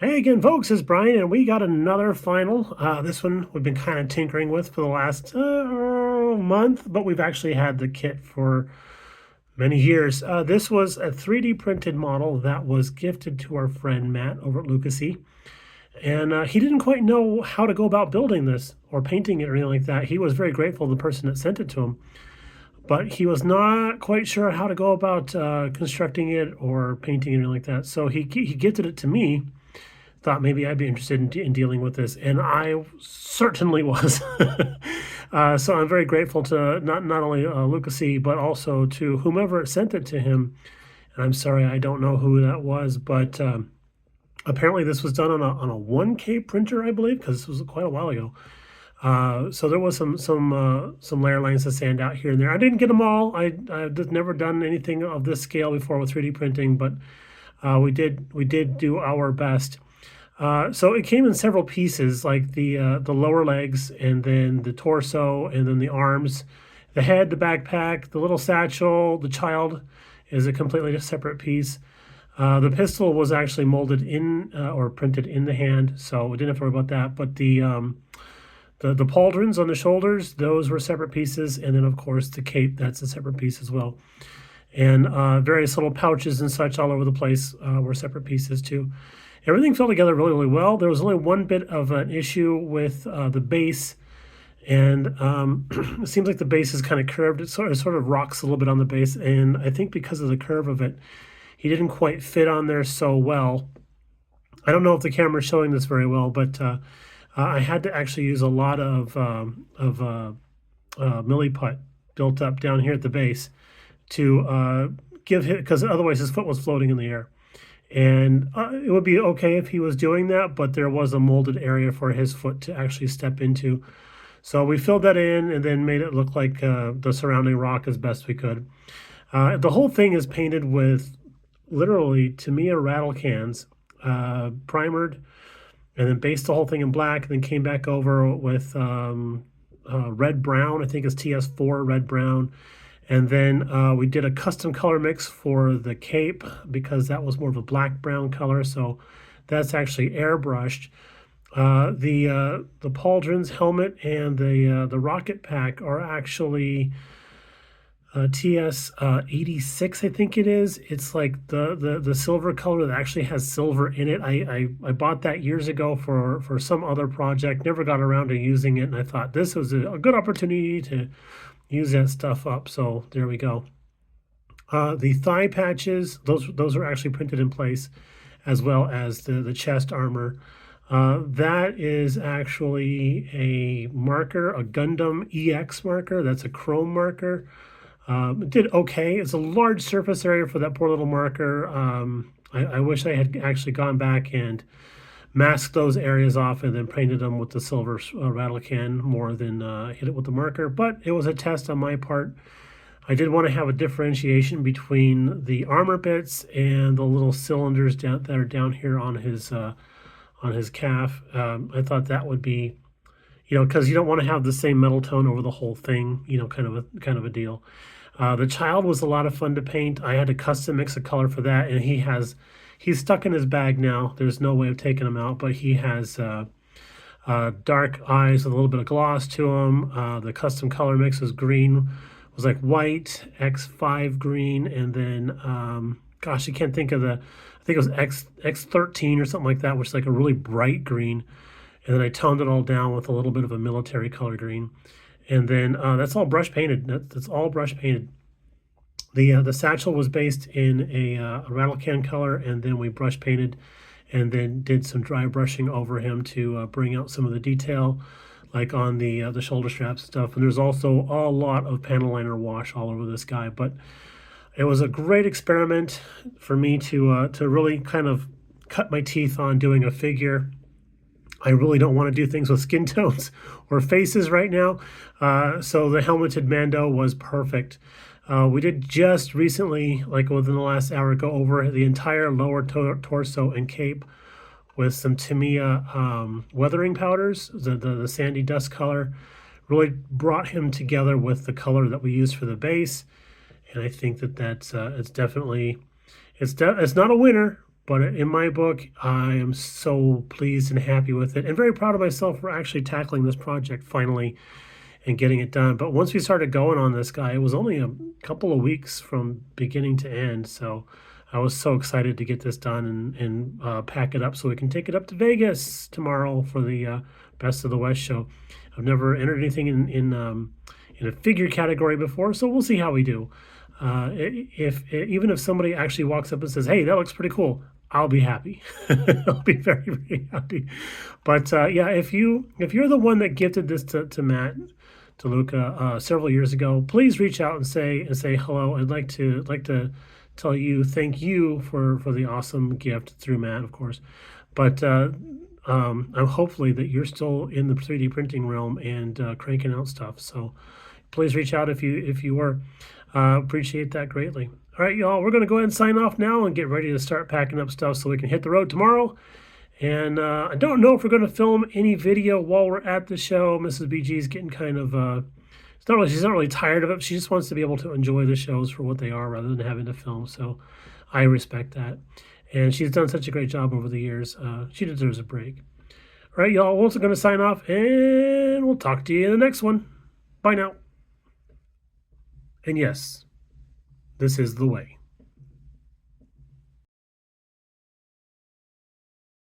Hey again, folks, it's Brian, and we got another final. This one we've been kind of tinkering with for the last month, but we've actually had the kit for many years. This was a 3D printed model that was gifted to our friend Matt over at Lucasy, and he didn't quite know how to go about building this or painting it or anything like that. He was very grateful to the person that sent it to him, but he was not quite sure how to go about constructing it or painting it or anything like that. So he gifted it to me, thought maybe I'd be interested in dealing with this, and I certainly was. So I'm very grateful to not only Lucasy, but also to whomever sent it to him. And I'm sorry, I don't know who that was, but apparently this was done on a 1K printer, I believe, because this was quite a while ago. So there was some layer lines to sand out here and there. I didn't get them all. I've just never done anything of this scale before with 3D printing, but we did do our best. So it came in several pieces, like the lower legs, and then the torso, and then the arms, the head, the backpack, the little satchel. The child is a completely separate piece. The pistol was actually molded in or printed in the hand, so we didn't have to worry about that. But the pauldrons on the shoulders, those were separate pieces, and then of course the cape, that's a separate piece as well. And various little pouches and such all over the place were separate pieces too. Everything fell together really, really well. There was only one bit of an issue with the base, and it seems like the base is kind of curved. It sort of rocks a little bit on the base, and I think because of the curve of it, he didn't quite fit on there so well. I don't know if the camera's showing this very well, but I had to actually use a lot of milliput built up down here at the base to give him, because otherwise his foot was floating in the air. And it would be okay if he was doing that, but there was a molded area for his foot to actually step into. So we filled that in and then made it look like the surrounding rock as best we could. The whole thing is painted with literally Tamiya rattle cans, primered, and then based the whole thing in black, and then came back over with red brown. I think it's TS4 red brown. And then we did a custom color mix for the cape because that was more of a black brown color. So that's actually airbrushed. The pauldrons, helmet, and the rocket pack are actually TS 86, I think it is. It's like the silver color that actually has silver in it. I bought that years ago for some other project. Never got around to using it, and I thought this was a good opportunity to use that stuff up. So there we go. The thigh patches, those are actually printed in place, as well as the chest armor. That is actually a marker, a Gundam EX marker. That's a chrome marker. It did okay. It's a large surface area for that poor little marker. I wish I had actually gone back and masked those areas off and then painted them with the silver rattle can more than hit it with the marker. But it was a test on my part. I did want to have a differentiation between the armor bits and the little cylinders that are down here on his calf. I thought that would be, because you don't want to have the same metal tone over the whole thing, kind of a deal. The child was a lot of fun to paint. I had to custom mix a color for that, and he's stuck in his bag now. There's no way of taking him out, but he has dark eyes with a little bit of gloss to him. The custom color mix was green, was like white, X5 green, and then, gosh, I can't think of I think it was X13 or something like that, which is like a really bright green. And then I toned it all down with a little bit of a military color green. And then that's all brush painted. That's all brush painted. The satchel was based in a rattle can color, and then we brush painted and then did some dry brushing over him to bring out some of the detail, like on the shoulder straps and stuff. And there's also a lot of panel liner wash all over this guy. But it was a great experiment for me to really kind of cut my teeth on doing a figure. I really don't want to do things with skin tones or faces right now. So the helmeted Mando was perfect. We did just recently, like within the last hour, go over the entire lower torso and cape with some Tamiya weathering powders, the sandy dust color. Really brought him together with the color that we used for the base. And I think that's it's definitely, it's not a winner, But in my book, I am so pleased and happy with it and very proud of myself for actually tackling this project finally and getting it done. But once we started going on this guy, it was only a couple of weeks from beginning to end. So I was so excited to get this done and pack it up so we can take it up to Vegas tomorrow for the Best of the West show. I've never entered anything in a figure category before, so we'll see how we do. If even if somebody actually walks up and says, "Hey, that looks pretty cool," I'll be happy. I'll be very, very happy. But yeah, if you're the one that gifted this to Matt, to Luca several years ago, please reach out and say hello. I'd like to tell you thank you for the awesome gift through Matt, of course. But I'm hopefully that you're still in the 3D printing realm and cranking out stuff. So please reach out if you were. Appreciate that greatly. All right, y'all, we're going to go ahead and sign off now and get ready to start packing up stuff so we can hit the road tomorrow. And I don't know if we're going to film any video while we're at the show. Mrs. BG's getting kind of, she's not really tired of it. She just wants to be able to enjoy the shows for what they are rather than having to film. So I respect that. And she's done such a great job over the years. She deserves a break. All right, y'all, we're also going to sign off, and we'll talk to you in the next one. Bye now. And yes, this is the way.